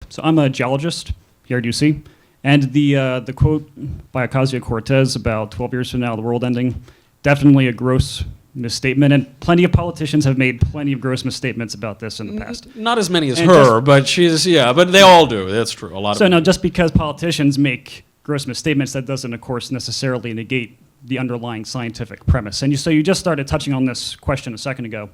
So I'm a geologist here at UC, and the quote by Ocasio-Cortez about 12 years from now, the world ending, definitely a gross misstatement, and plenty of politicians have made plenty of gross misstatements about this in the past. Not as many as And her, but she's, yeah, but they all do. That's true. A lot So of now, just because politicians make gross misstatements, that doesn't, of course, necessarily negate the underlying scientific premise. And so you just started touching on this question a second ago.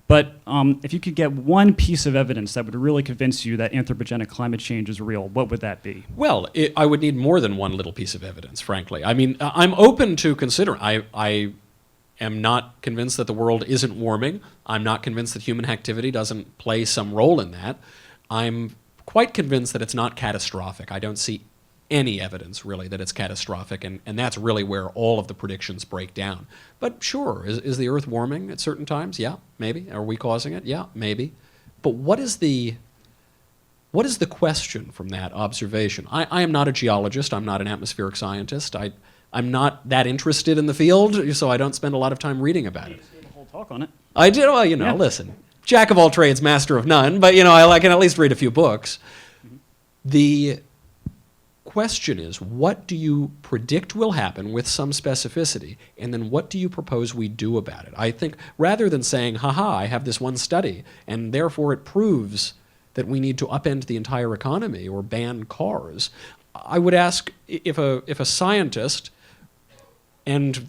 But if you could get one piece of evidence that would really convince you that anthropogenic climate change is real, what would that be? Well, I would need more than one little piece of evidence, frankly. I mean, I'm open to considering. I am not convinced that the world isn't warming. I'm not convinced that human activity doesn't play some role in that. I'm quite convinced that it's not catastrophic. I don't see any evidence, really, that it's catastrophic, and that's really where all of the predictions break down. But sure, is the Earth warming at certain times? Yeah, maybe. Are we causing it? Yeah, maybe. But what is the question from that observation? I am not a geologist. I'm not an atmospheric scientist. I'm not that interested in the field, so I don't spend a lot of time reading about it. You just gave a whole talk on it. I did. Well, Yeah. listen, jack of all trades, master of none, but, I can at least read a few books. The question is, what do you predict will happen with some specificity, and then what do you propose we do about it? I think rather than saying, haha, I have this one study, and therefore it proves that we need to upend the entire economy or ban cars, I would ask if a scientist, and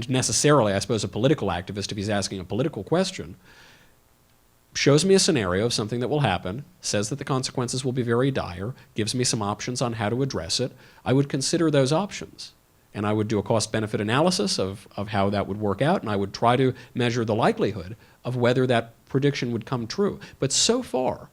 necessarily, I suppose, a political activist, if he's asking a political question, shows me a scenario of something that will happen, says that the consequences will be very dire, gives me some options on how to address it, I would consider those options. And I would do a cost-benefit analysis of how that would work out, and I would try to measure the likelihood of whether that prediction would come true. But so far,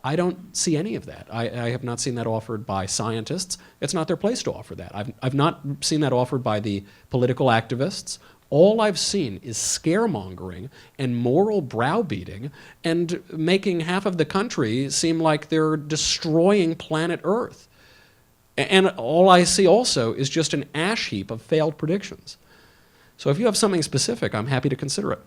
I don't see any of that. I have not seen that offered by scientists. It's not their place to offer that. I've not seen that offered by the political activists. All I've seen is scaremongering and moral browbeating and making half of the country seem like they're destroying planet Earth. And all I see also is just an ash heap of failed predictions. So if you have something specific, I'm happy to consider it.